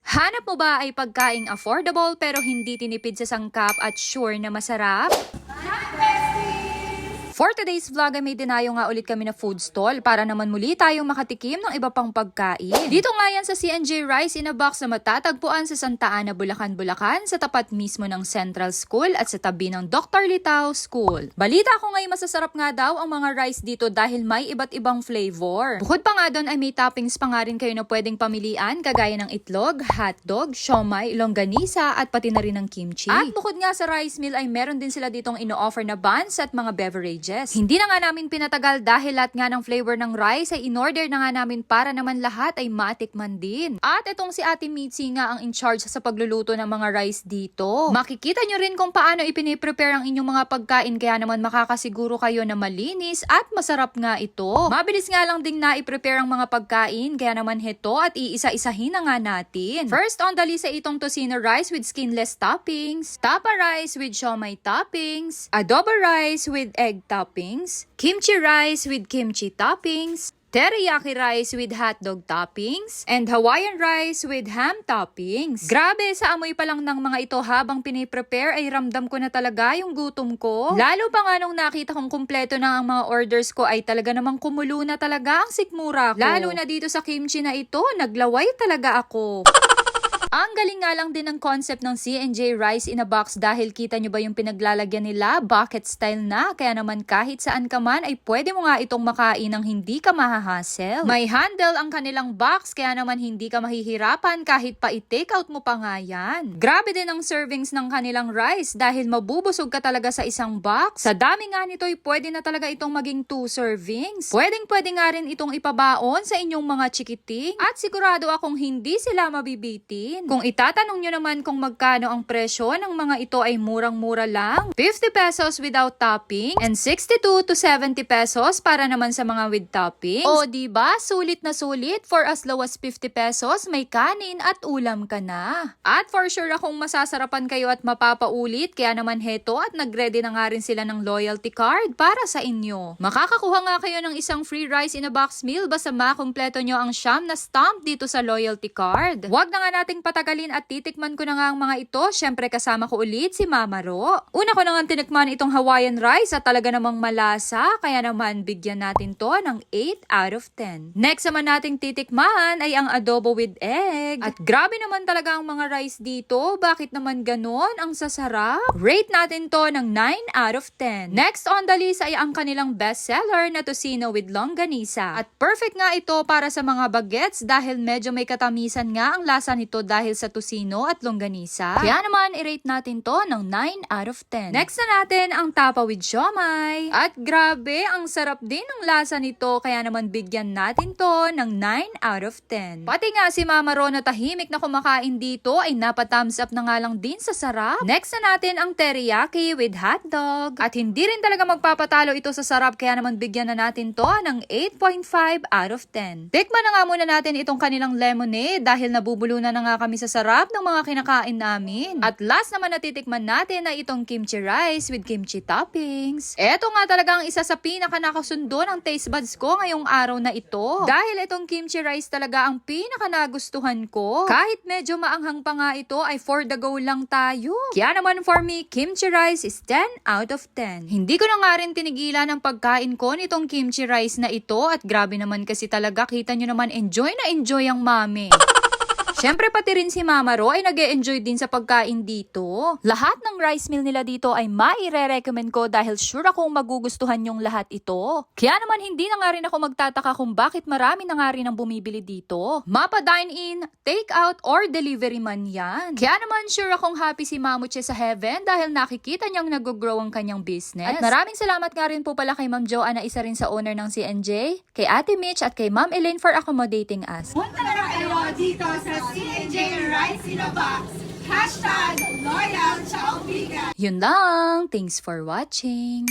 Hanap mo ba ay pagkaing affordable pero hindi tinipid sa sangkap at sure na masarap? For today's vlog ay may dinayo nga ulit kami na food stall para naman muli tayong makatikim ng iba pang pagkain. Dito nga yan sa C&J Rice in a Box na matatagpuan sa Santa Ana, Bulacan, sa tapat mismo ng Central School at sa tabi ng Dr. Litao School. Balita ko ngayon masasarap nga daw ang mga rice dito dahil may iba't ibang flavor. Bukod pa nga doon ay may toppings pa nga rin kayo na pwedeng pamilian kagaya ng itlog, hotdog, siomai, longganisa at pati na rin ng kimchi. At bukod nga sa rice meal ay meron din sila ditong ino-offer na buns at mga beverages. Hindi na nga namin pinatagal dahil lahat nga ng flavor ng rice ay in-order na nga namin para naman lahat ay matikman din. At itong si Ate Mitzi nga ang in charge sa pagluluto ng mga rice dito. Makikita nyo rin kung paano ipiniprepare ang inyong mga pagkain kaya naman makakasiguro kayo na malinis at masarap nga ito. Mabilis nga lang ding na i-prepare ang mga pagkain kaya naman heto at iisa-isahin na nga natin. First on the list ay itong tocino rice with skinless toppings, tapa rice with siomai toppings, adobo rice with egg toppings, kimchi rice with kimchi toppings, teriyaki rice with hotdog toppings, and Hawaiian rice with ham toppings. Grabe, sa amoy pa lang ng mga ito habang piniprepare ay ramdam ko na talaga yung gutom ko. Lalo pa nga nung nakita kong kumpleto na ang mga orders ko ay talaga namang kumulo na talaga ang sikmura ko. Lalo na dito sa kimchi na ito, naglaway talaga ako. Ang galing nga lang din ng concept ng C&J Rice in a Box dahil kita nyo ba yung pinaglalagyan nila? Bucket style na. Kaya naman kahit saan ka man ay pwede mo nga itong makain ng hindi ka mahahassle. May handle ang kanilang box kaya naman hindi ka mahihirapan kahit pa i-take out mo pa nga yan. Grabe din ang servings ng kanilang rice dahil mabubusog ka talaga sa isang box. Sa dami nga nito ay pwede na talaga itong maging 2 servings. Pwede nga rin itong ipabaon sa inyong mga chikiting at sigurado akong hindi sila mabibitin. Kung itatanong nyo naman kung magkano ang presyo ng mga ito ay murang-mura lang. 50 pesos without topping and 62 to 70 pesos para naman sa mga with toppings. O diba, sulit na sulit, for as low as 50 pesos may kanin at ulam ka na. At for sure akong masasarapan kayo at mapapaulit kaya naman heto at nagready na nga rin sila ng loyalty card para sa inyo. Makakakuha nga kayo ng isang free rice in a box meal basta makumpleto nyo ang siyam na stamp dito sa loyalty card. Huwag na nga nating patagalin at titikman ko na nga ang mga ito. Syempre kasama ko ulit si Mama Ro. Una ko na nga tinikman itong Hawaiian rice at talaga namang malasa. Kaya naman bigyan natin to ng 8 out of 10. Next naman nating titikman ay ang adobo with egg. At grabe naman talaga ang mga rice dito. Bakit naman ganon? Ang sasarap. Rate natin to ng 9 out of 10. Next on the list ay ang kanilang bestseller na tocino with longganisa. At perfect nga ito para sa mga bagets dahil medyo may katamisan nga ang lasa nito dahil sa tocino at longganisa. Kaya naman, i-rate natin to ng 9 out of 10. Next na natin ang tapa with siomai. At grabe, ang sarap din ng lasa nito. Kaya naman, bigyan natin to ng 9 out of 10. Pati nga si Mama Ro na tahimik na kumakain dito ay napa-thumbs up na nga lang din sa sarap. Next na natin ang teriyaki with hotdog. At hindi rin talaga magpapatalo ito sa sarap. Kaya naman, bigyan na natin to ng 8.5 out of 10. Tikman na nga muna natin itong kanilang lemonade dahil nabubulunan na nga kami sa sarap ng mga kinakain namin. At last naman natitikman natin ay itong kimchi rice with kimchi toppings. Eto nga talaga ang isa sa pinaka nakasundo ng taste buds ko ngayong araw na ito. Dahil itong kimchi rice talaga ang pinaka nagustuhan ko. Kahit medyo maanghang pa nga ito ay for the go lang tayo. Kaya naman for me, kimchi rice is 10 out of 10. Hindi ko na nga rin tinigilan ang pagkain ko nitong kimchi rice na ito at grabe naman kasi talaga kita nyo naman enjoy na enjoy ang mami. Siyempre pati rin si Mama Ro ay nag-e-enjoy din sa pagkain dito. Lahat ng rice meal nila dito ay maire-recommend ko dahil sure akong magugustuhan yung lahat ito. Kaya naman hindi na nga rin ako magtataka kung bakit marami na nga rin ang bumibili dito. Mapa dine-in, take-out, or delivery man yan. Kaya naman sure akong happy si Mamuche sa heaven dahil nakikita niyang nag-grow ang kanyang business. At maraming salamat nga rin po pala kay Ma'am Joa na isa rin sa owner ng C&J, kay Ate Mitch at kay Ma'am Elaine for accommodating us. Punta na kayo dito sa C&J Rice in a Box. #loyal sa Obiga. Yun lang. Thanks for watching.